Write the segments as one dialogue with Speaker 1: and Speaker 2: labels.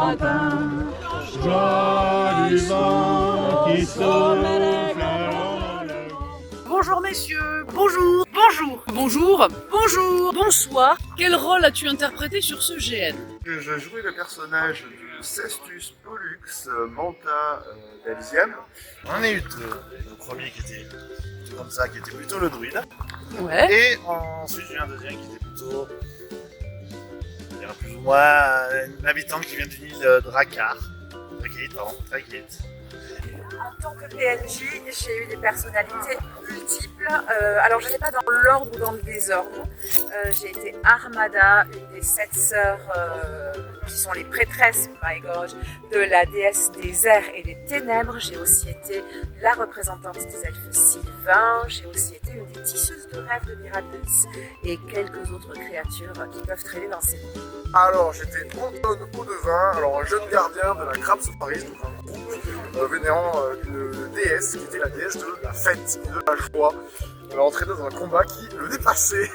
Speaker 1: matin, joie du vent qui souffle.
Speaker 2: Bonjour messieurs, bonjour, bonjour, bonjour, bonjour, bonsoir. Quel rôle as-tu interprété sur ce GN?
Speaker 3: Je jouais le personnage de Cestus Pollux, Manta d'Elysium. On en a eu deux. Le premier qui était plutôt comme ça, qui était plutôt le druide.
Speaker 2: Ouais.
Speaker 3: Et ensuite j'ai eu un deuxième qui était plutôt, je dirais plus ou moins un habitant qui vient d'une île Drakkar. Dragate.
Speaker 4: En tant que PNJ, j'ai eu des personnalités multiples. Alors, je ne sais pas dans l'ordre ou dans le désordre. J'ai été Armada, une des 7 sœurs qui sont les prêtresses, my God, de la déesse des airs et des ténèbres. J'ai aussi été la représentante des elfes sylvains. J'ai aussi été une des tisseuses de rêves de Miraculous et quelques autres créatures qui peuvent traîner dans ces mondes.
Speaker 3: Alors j'étais Anton Audevin, alors un jeune gardien de la Crabe Paris, donc un groupe vénérant une déesse qui était la déesse de la fête et de la joie. On l'a entraîné dans un combat qui le dépassait.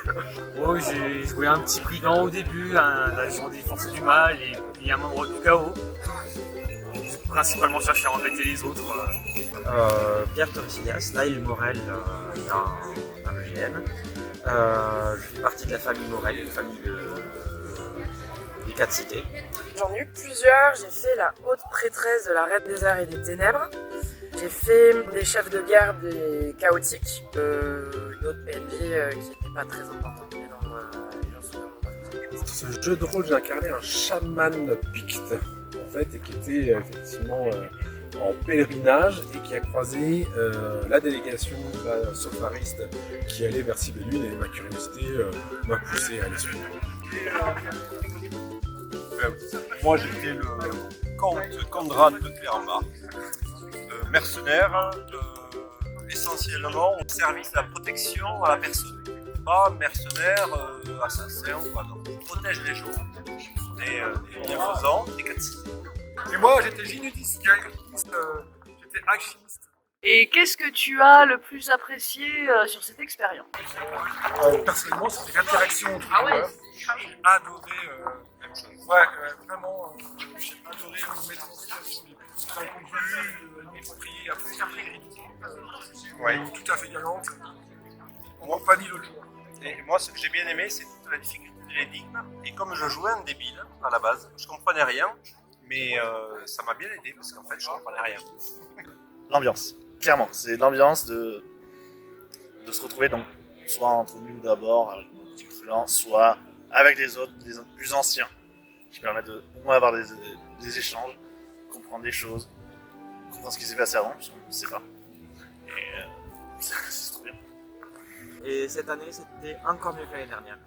Speaker 5: Oh, j'ai joué un petit brigand au début, un agent des forces du mal et un membre du chaos. J'ai principalement cherché à embêter les autres.
Speaker 6: Pierre Torrecillas, Lyle Morel dans le GN. Je fais partie de la famille Morel, une famille des 4 cités.
Speaker 4: J'en ai eu plusieurs. J'ai fait la haute prêtresse de la reine des airs et des ténèbres. J'ai fait des chefs de guerre des chaotiques, une autre PNJ qui n'était pas très importante, mais non, les gens sont vraiment pas.
Speaker 7: Ce jeu de rôle, j'ai incarné un chaman picte, en fait, et qui était effectivement en pèlerinage et qui a croisé la délégation sofariste qui allait vers Sibélune, et ma curiosité m'a poussé à aller suivre.
Speaker 8: Moi j'étais le comte Conrad de Clermont, mercenaire, essentiellement au service de la protection à la personne. Pas mercenaire, assassin ou quoi, donc je protège les gens. Des bienfaisants, des 4 cités.
Speaker 3: Et moi j'étais Ginudis, j'étais alchimiste.
Speaker 2: Et qu'est-ce que tu as le plus apprécié sur cette expérience?
Speaker 3: Personnellement c'était l'interaction entre
Speaker 2: Ah ouais.
Speaker 3: joueurs. J'ai adoré, vraiment, j'ai adoré me mettre en situation des plus inconnues, m'exprimer, après tout à fait galante. On va pas ni l'autre jour.
Speaker 8: Et moi ce que j'ai bien aimé c'est toute la difficulté de l'énigme. Et comme je jouais un débile à la base, je comprenais rien, mais ça m'a bien aidé parce qu'en fait je comprenais rien.
Speaker 3: L'ambiance, clairement, c'est l'ambiance de se retrouver donc soit entre nous d'abord avec nos petits clan, soit avec les autres plus anciens, qui permettent de au moins avoir des échanges, comprendre des choses, comprendre ce qui s'est passé avant, parce qu'on ne sait pas. Et c'est trop bien.
Speaker 6: Et cette année, c'était encore mieux que l'année dernière.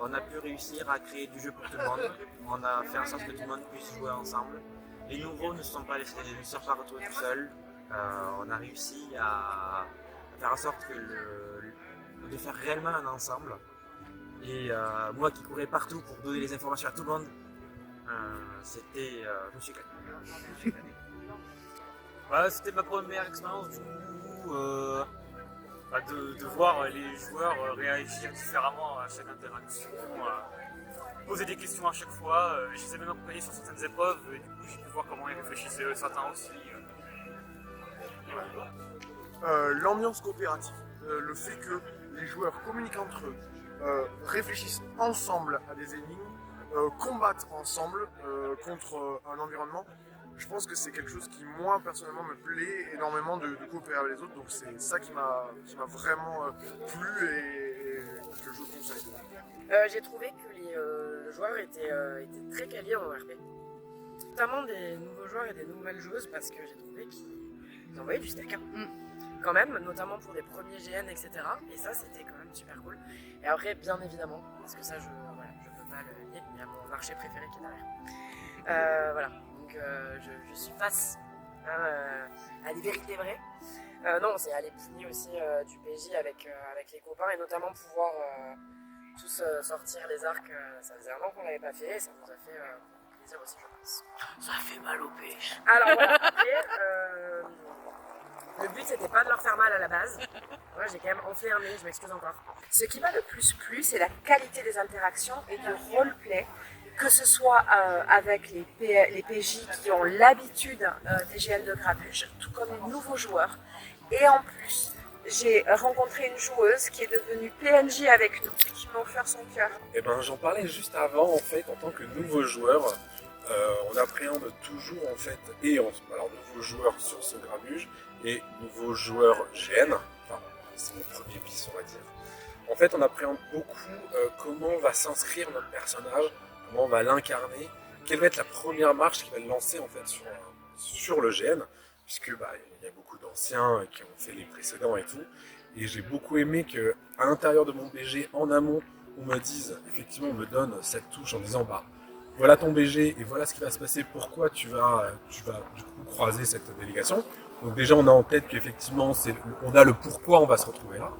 Speaker 6: On a pu réussir à créer du jeu pour tout le monde. On a fait en sorte que tout le monde puisse jouer ensemble. Les nouveaux ne se sont pas laissés, ne se sont pas retrouvés tout seuls. On a réussi à faire en sorte de faire réellement un ensemble. Et moi qui courais partout pour donner les informations à tout le monde, je me suis éclaté.
Speaker 5: Voilà, c'était ma première expérience du coup, de voir les joueurs réagir différemment à chaque interaction, poser des questions à chaque fois. Je les ai même accompagnés sur certaines épreuves et du coup j'ai pu voir comment ils réfléchissaient certains aussi.
Speaker 3: L'ambiance coopérative, le fait que les joueurs communiquent entre eux, réfléchissent ensemble à des énigmes, combattent ensemble contre un environnement. Je pense que c'est quelque chose qui, moi, personnellement, me plaît énormément de coopérer avec les autres. Donc c'est ça qui m'a vraiment plu et que je conseille.
Speaker 4: J'ai trouvé que les joueurs étaient très qualifiés en RP. Notamment des nouveaux joueurs et des nouvelles joueuses parce que j'ai trouvé qu'ils envoyaient du steak. Quand même, notamment pour des premiers GN, etc. Et ça, c'était quand même super cool. Et après, bien évidemment, parce que ça, je peux pas le nier, il y a mon archer préféré qui est derrière. Voilà, donc je suis face à des vérités vraies. Non, c'est aller punir aussi du PJ avec les copains et notamment pouvoir tous sortir les arcs. Ça faisait un an qu'on l'avait pas fait et ça nous a fait plaisir aussi, je pense.
Speaker 2: Ça fait mal au pêche.
Speaker 4: Alors voilà, après, le but c'était pas de leur faire mal à la base. Moi j'ai quand même enflé un nez, je m'excuse encore. Ce qui m'a le plus plu, c'est la qualité des interactions et du roleplay que ce soit avec les PJ qui ont l'habitude des GN de grabuge, tout comme les nouveaux joueurs. Et en plus, j'ai rencontré une joueuse qui est devenue PNJ avec nous et qui m'a offert son cœur.
Speaker 7: Et ben j'en parlais juste avant en fait, en tant que nouveau joueur, on appréhende toujours en fait, alors nouveaux joueurs sur ce grabuge et nouveaux joueurs GN, enfin c'est mon premier bis on va dire. En fait on appréhende beaucoup comment va s'inscrire notre personnage, comment on va l'incarner, quelle va être la première marche qui va le lancer en fait sur le GN, puisque bah, il y a beaucoup d'anciens qui ont fait les précédents et tout, et j'ai beaucoup aimé que à l'intérieur de mon BG en amont, on me dise, effectivement on me donne cette touche en disant bah voilà ton BG et voilà ce qui va se passer, pourquoi tu vas du coup croiser cette délégation. Donc déjà on a en tête qu'effectivement on a le pourquoi on va se retrouver là.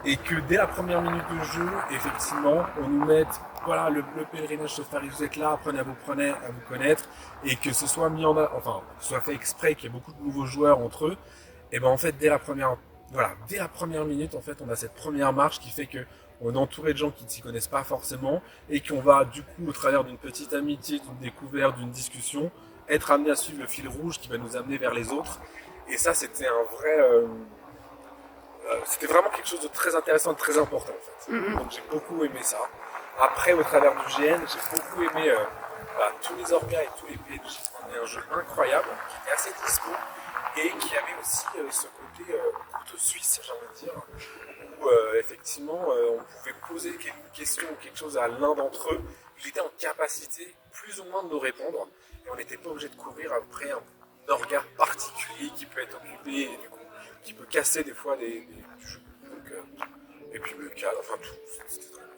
Speaker 7: Et que dès la première minute de jeu, effectivement, on nous mette, voilà, le pèlerinage Sofari, vous êtes là, apprenez à vous connaître, et que ce soit mis enfin, que ce soit fait exprès, qu'il y ait beaucoup de nouveaux joueurs entre eux, et ben en fait, dès la première minute, en fait, on a cette première marche qui fait que on est entouré de gens qui ne s'y connaissent pas forcément, et qu'on va, du coup, au travers d'une petite amitié, d'une découverte, d'une discussion, être amené à suivre le fil rouge qui va nous amener vers les autres. Et ça, c'était un vrai... c'était vraiment quelque chose de très intéressant, de très important en fait. Donc j'ai beaucoup aimé ça. Après, au travers du GN, j'ai beaucoup aimé tous les orgas et tous les PNJ. On est un jeu incroyable, qui était assez dispo et qui avait aussi ce côté couteau suisse, j'ai envie de dire, où effectivement on pouvait poser une question ou quelque chose à l'un d'entre eux. Il était en capacité plus ou moins de nous répondre et on n'était pas obligé de courir après un orga particulier qui peut être occupé et du coup qui peut casser des fois du jeu. Donc, et puis le cadre, enfin tout, c'était très bien.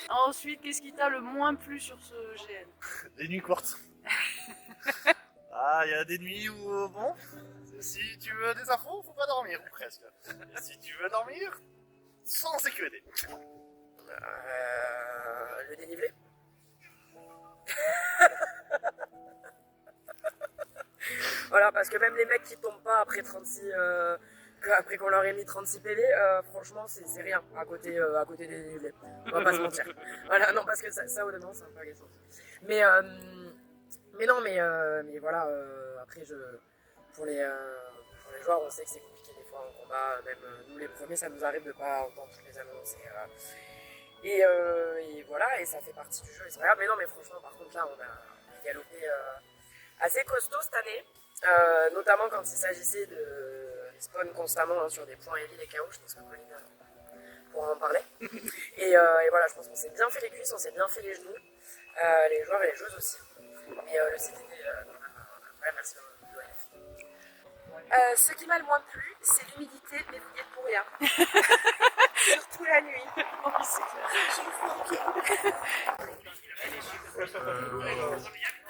Speaker 2: Ensuite, qu'est-ce qui t'a le moins plu sur ce GN?
Speaker 1: Les nuits courtes. Ah, il y a des nuits où, bon, si tu veux des infos, faut pas dormir, ou presque. Et si tu veux dormir, sans sécurité.
Speaker 4: Le dénivelé. Voilà, parce que même les mecs qui tombent pas après 36, après qu'on leur ait mis 36 PV, franchement c'est rien à côté des dénivelés. On va pas se mentir. Voilà, non, parce que ça honnêtement c'est un peu agaçant. Mais voilà, après pour les joueurs, on sait que c'est compliqué des fois en combat, même nous les premiers, ça nous arrive de pas entendre toutes les annonces. Et voilà, et ça fait partie du jeu, et c'est pas grave. Mais non, mais franchement, par contre, là, on a galopé assez costaud cette année, notamment quand il s'agissait de spawn constamment sur des points heavy, des KO. Je pense que Pauline pourra en parler. Et voilà, je pense qu'on s'est bien fait les cuisses, on s'est bien fait les genoux, les joueurs et les joueuses aussi. Et le CTD, ouais, merci l'ONF. Ce qui m'a le moins plu, c'est l'humidité de mes bouillettes pour rien. Surtout la nuit. Oh, c'est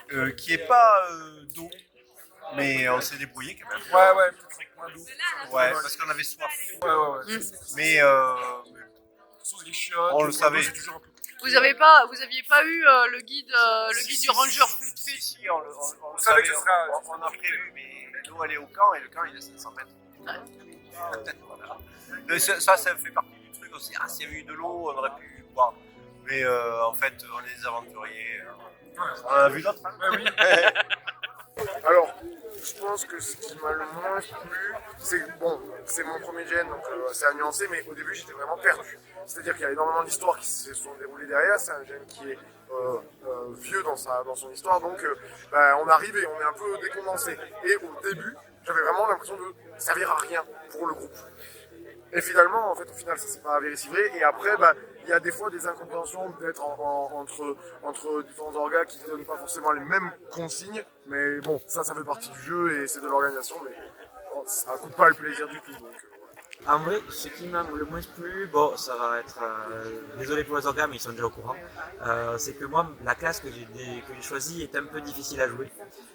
Speaker 4: clair.
Speaker 8: Qui est pas d'eau, mais on s'est débrouillé quand même.
Speaker 3: Ouais, moins doux.
Speaker 8: Ouais, parce qu'on avait soif.
Speaker 3: Ouais.
Speaker 8: Mais
Speaker 3: Sous les chiottes,
Speaker 8: on le savait.
Speaker 3: c'est toujours un peu...
Speaker 2: Vous aviez pas eu le guide du ranger
Speaker 8: Si, si, on le
Speaker 3: savait
Speaker 8: savait,
Speaker 3: que ce serait-
Speaker 8: on a prévu, mais l'eau elle est au camp et le camp il est à 500 mètres. Voilà. Mais ça fait partie du truc aussi. Ah, s'il y avait eu de l'eau, on aurait pu boire. Mais en fait, on est des aventuriers. On en a vu d'autres. Hein.
Speaker 3: Ouais, oui. Alors, je pense que ce qui m'a le moins plu, c'est bon, c'est mon premier gen, donc c'est à nuancer, mais au début j'étais vraiment perdu. C'est-à-dire qu'il y a énormément d'histoires qui se sont déroulées derrière, c'est un gen qui est vieux dans son histoire, donc on arrive et on est un peu décondensé. Et au début, j'avais vraiment l'impression de servir à rien pour le groupe. Et finalement, au final, ça s'est pas avéré si vrai. Et après, il y a des fois des incompréhensions peut-être entre différents orgas qui ne donnent pas forcément les mêmes consignes. Mais bon, ça fait partie du jeu et c'est de l'organisation. Mais bon, ça ne coûte pas le plaisir du tout. Donc,
Speaker 6: En vrai, ce qui m'a le moins plu, bon, ça va être... désolé pour les orgas, mais ils sont déjà au courant. C'est que moi, la classe que j'ai choisie est un peu difficile à jouer.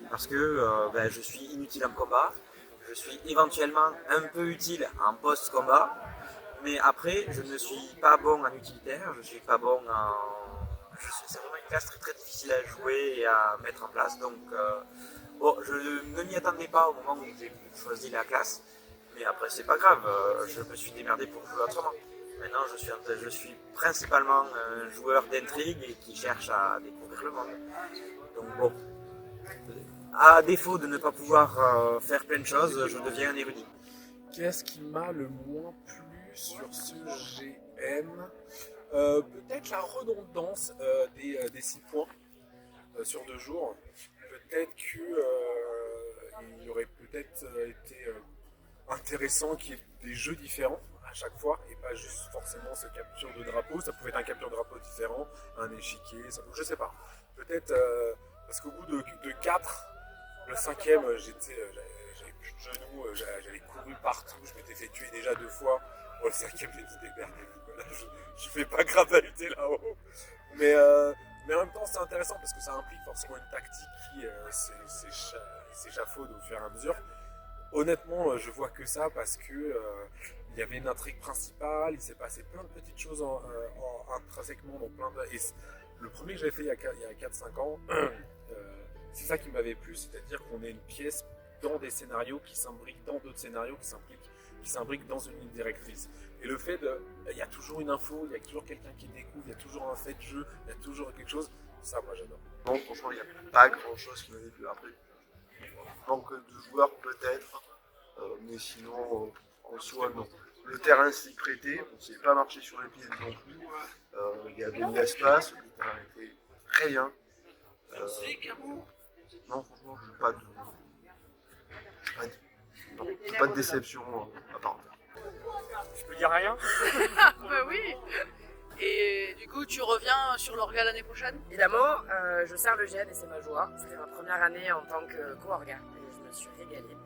Speaker 6: Parce que je suis inutile en combat. Je suis éventuellement un peu utile en post-combat, mais après je ne suis pas bon en utilitaire, je suis pas bon en... C'est vraiment une classe très très difficile à jouer et à mettre en place, donc je ne m'y attendais pas au moment où j'ai choisi la classe, mais après c'est pas grave, je me suis démerdé pour jouer autrement. Maintenant, je suis principalement un joueur d'intrigue et qui cherche à découvrir le monde. Donc bon, à défaut de ne pas pouvoir faire plein de choses, je deviens un érudit.
Speaker 7: Qu'est-ce qui m'a le moins plu sur ce GN? Peut-être la redondance des 6 points sur 2 jours. Peut-être qu'il aurait peut-être été intéressant qu'il y ait des jeux différents à chaque fois et pas juste forcément ce capture de drapeau. Ça pouvait être un capture de drapeau différent, un échiquier, je sais pas. Peut-être parce qu'au bout de 4, le 5e, j'avais plus de genoux, j'avais couru partout, je m'étais fait tuer déjà 2 fois. Bon, le 5e, j'ai dit démerdez-vous, là, je fais pas grave à lutter là-haut. Mais en même temps, c'est intéressant parce que ça implique forcément une tactique qui s'échafaude au fur et à mesure. Honnêtement, je vois que ça parce que il y avait une intrigue principale, il s'est passé plein de petites choses intrinsèquement dans plein de... Et le premier que j'avais fait il y a 4-5 ans, c'est ça qui m'avait plu, c'est-à-dire qu'on est une pièce dans des scénarios qui s'imbriquent dans d'autres scénarios qui s'imbriquent dans une ligne directrice. Et le fait il y a toujours une info, il y a toujours quelqu'un qui découvre, il y a toujours un fait de jeu, il y a toujours quelque chose, ça moi j'adore.
Speaker 3: Non, franchement, il n'y a pas grand chose qui m'avait plu après. Manque de joueurs peut-être, mais sinon, en soi, non. Le terrain s'y prêtait, on ne s'est pas marché sur les pieds non plus. Il y avait de l'espace, le terrain était très bien. Non, franchement, je n'ai pas de déception à part.
Speaker 5: Je peux dire rien?
Speaker 2: Bah oui. Et du coup, tu reviens sur l'orga l'année prochaine?
Speaker 4: Évidemment, je sers le GN et c'est ma joie. C'était ma première année en tant que co-orga et je me suis régalée.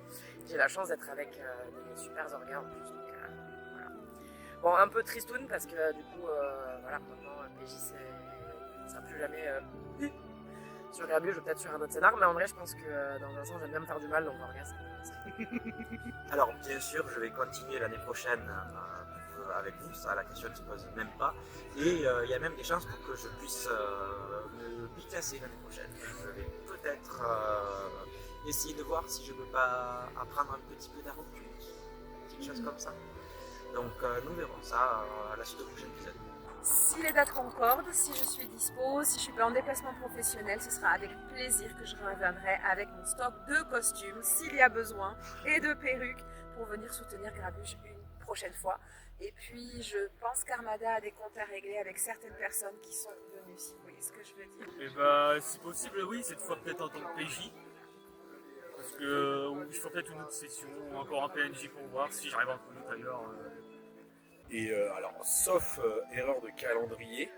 Speaker 4: J'ai la chance d'être avec des super orgas en plus. Donc, voilà. Bon, un peu tristoun parce que du coup, voilà, maintenant PJ ça sera plus jamais sur Grabu, je vais peut-être sur un autre scénar, mais en vrai, je pense que dans un sens, j'aime bien me faire du mal, donc orga,
Speaker 6: Alors bien sûr, je vais continuer l'année prochaine avec vous, ça la question ne se pose même pas. Et il y a même des chances pour que je puisse me biclasser l'année prochaine. Je vais peut-être essayer de voir si je ne peux pas apprendre un petit peu d'aéronautique, quelque chose comme ça. Donc nous verrons ça à la suite du prochain épisode.
Speaker 9: Si les dates concordent, si je suis dispo, si je suis pas en déplacement professionnel, ce sera avec plaisir que je reviendrai avec mon stock de costumes, s'il y a besoin, et de perruques pour venir soutenir Grabuge une prochaine fois. Et puis, je pense qu'Armada a des comptes à régler avec certaines personnes qui sont venues, si vous voyez ce que je veux dire.
Speaker 5: Et bah, si possible, oui, cette fois peut-être en tant que PJ. Parce que il faut peut-être une autre session, ou encore un PNJ pour voir si j'arrive à en trouver tout à l'heure.
Speaker 7: Et alors, sauf erreur de calendrier,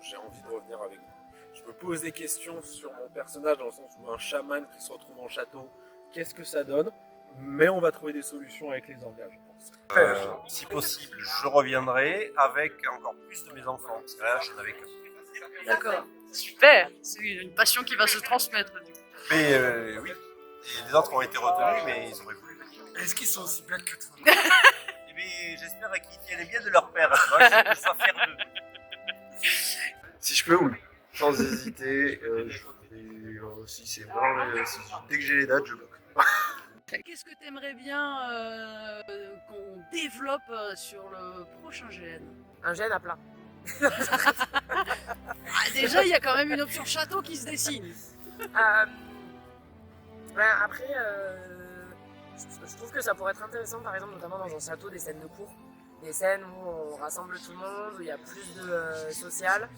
Speaker 7: j'ai envie de revenir avec vous. Je me pose des questions sur mon personnage dans le sens où un chaman qui se retrouve en château, qu'est-ce que ça donne? Mais on va trouver des solutions avec les orgas, je pense.
Speaker 8: Si possible, je reviendrai avec encore plus de mes enfants. Parce que là, je n'avais que.
Speaker 2: D'accord. Super. C'est une passion qui va se transmettre. Du coup.
Speaker 8: Mais oui. Et les autres ont été retenus, mais ils auraient voulu.
Speaker 3: Est-ce qu'ils sont aussi blagues que toi?
Speaker 8: Mais j'espère qu'ils tiennent bien de leur père. Moi, je peux ça faire d'eux.
Speaker 3: Si je peux, oui. Sans hésiter, si c'est bon, dès que j'ai les dates, je bloque.
Speaker 2: Qu'est-ce que tu aimerais bien qu'on développe sur le prochain GN?
Speaker 4: un GN à plat.
Speaker 2: Déjà, il y a quand même une option château qui se dessine.
Speaker 4: Après, je trouve que ça pourrait être intéressant, par exemple, notamment dans un château, des scènes de cours. Des scènes où on rassemble tout le monde, où il y a plus de social.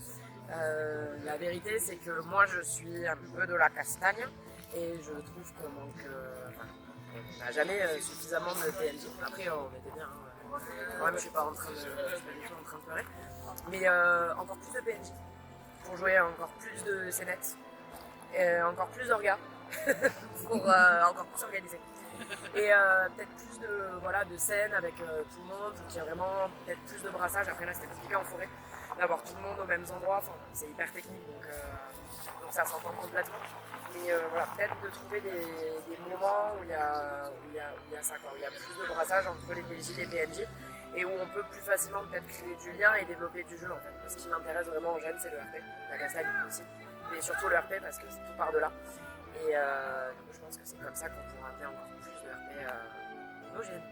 Speaker 4: La vérité, c'est que moi, je suis un peu de la castagne et je trouve qu'on manque... on n'a jamais suffisamment de PNJ. Après, on était bien. Moi-même, je suis pas du tout en train de pleurer. Mais encore plus de PNJ pour jouer encore plus de scénettes, encore plus d'orgas pour encore plus s'organiser. Et peut-être plus de scènes avec tout le monde, qu'il y a vraiment peut-être plus de brassage. Après là, c'était compliqué en forêt d'avoir tout le monde aux mêmes endroits. Enfin, c'est hyper technique, donc ça s'entend complètement. Mais voilà, peut-être de trouver des moments où il y a ça, quoi, où il y a plus de brassage entre les PJ et les PNJ et où on peut plus facilement peut-être créer du lien et développer du jeu en fait. Ce qui m'intéresse vraiment en GN, c'est le RP, la castagne aussi, mais surtout le RP parce que c'est tout par de là. Et donc je pense que c'est comme ça qu'on pourra amener encore plus de RP dans nos GN.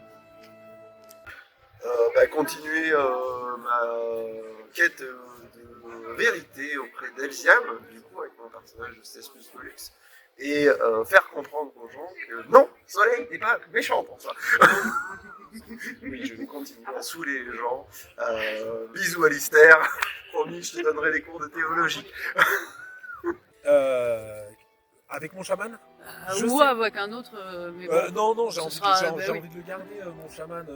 Speaker 3: continuer ma quête de vérité auprès d'Elsiam, du coup avec mon personnage de 16 plus de luxe, et faire comprendre aux gens que non, Soleil n'est pas méchante en soi. Oui, je vais continuer à saouler les gens. Bisous Alistair, promis, je te donnerai des cours de théologie.
Speaker 7: Avec mon chaman
Speaker 2: Ou avec un autre, mais bon.
Speaker 7: Non, j'ai
Speaker 2: Ce
Speaker 7: envie,
Speaker 2: sera-
Speaker 7: j'ai
Speaker 2: bah oui.
Speaker 7: envie de le garder, mon chaman.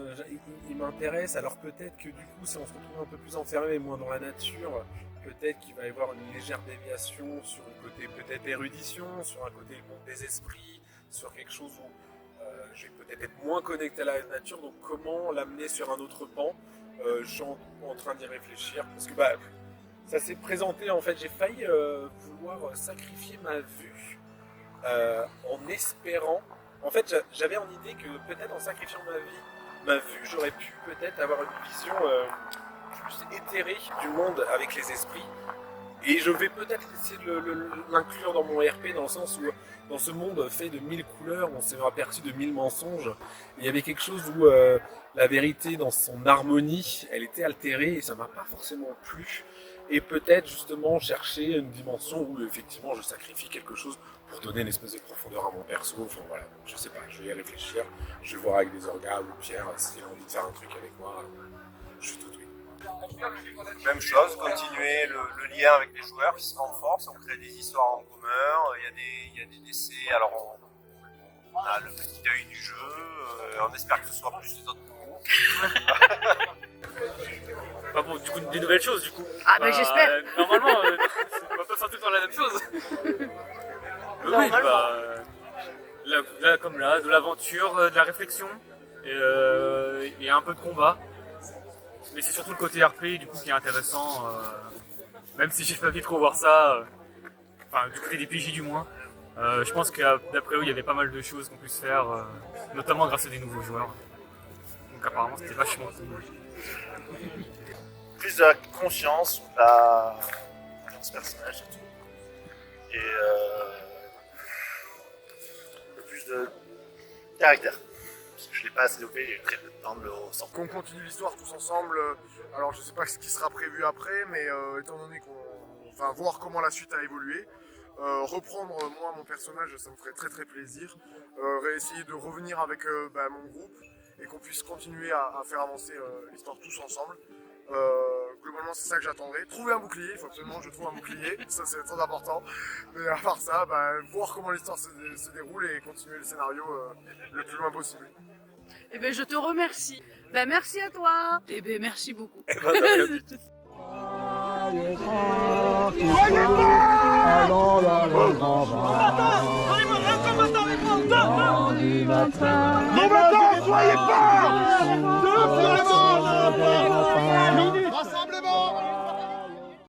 Speaker 7: Il m'intéresse. Alors peut-être que du coup, si on se retrouve un peu plus enfermé et moins dans la nature, peut-être qu'il va y avoir une légère déviation sur le côté peut-être érudition, sur un côté le monde des esprits, sur quelque chose où je vais peut-être être moins connecté à la nature. Donc comment l'amener sur un autre pan Je suis en train d'y réfléchir parce que ça s'est présenté. En fait, j'ai failli vouloir sacrifier ma vue. En espérant, en fait j'avais en idée que peut-être en sacrifiant ma vue, j'aurais pu peut-être avoir une vision plus éthérée du monde avec les esprits, et je vais peut-être essayer de l'inclure dans mon RP, dans le sens où dans ce monde fait de 1000 couleurs, on s'est aperçu de 1000 mensonges, il y avait quelque chose où la vérité dans son harmonie, elle était altérée et ça m'a pas forcément plu. Et peut-être justement chercher une dimension où effectivement je sacrifie quelque chose pour donner une espèce de profondeur à mon perso. Enfin voilà, donc, je sais pas, je vais y réfléchir. Je vais voir avec des orgas ou Pierre s'il a envie de faire un truc avec moi. Je suis tout oui.
Speaker 8: Même chose, continuer le lien avec les joueurs qui se renforcent, on crée des histoires en commun, il y a des décès, alors on a le petit œil du jeu, on espère que ce soit plus les autres groupes.
Speaker 5: Bah bon, du coup, des nouvelles choses, du coup.
Speaker 2: Ah, bah, j'espère.
Speaker 5: Normalement, on va pas sortir dans la même chose. Oui, là, comme là, de l'aventure, de la réflexion, et un peu de combat. Mais c'est surtout le côté RP, du coup, qui est intéressant. Même si j'ai pas pu trop voir ça, enfin, du côté des PJ du moins. Je pense que d'après eux, il y avait pas mal de choses qu'on puisse faire, notamment grâce à des nouveaux joueurs. Donc apparemment, c'était vachement cool.
Speaker 1: Plus de la conscience, dans ce personnage surtout. Et le plus de caractère. Parce que je l'ai pas assez développé, j'ai très peu de temps de le ressortir.
Speaker 3: Qu'on continue l'histoire tous ensemble. Alors je sais pas ce qui sera prévu après, mais étant donné qu'on va voir comment la suite a évolué, reprendre moi mon personnage, ça me ferait très très plaisir. Réessayer de revenir avec mon groupe et qu'on puisse continuer à faire avancer l'histoire tous ensemble. Globalement c'est ça que j'attendrai. Trouver un bouclier, il faut absolument que je trouve un bouclier, ça c'est très important. Mais à part ça, voir comment l'histoire se déroule et continuer le scénario le plus loin possible.
Speaker 2: Eh ben, je te remercie. Ben, merci à toi. Eh ben, merci beaucoup.
Speaker 10: Soyez pas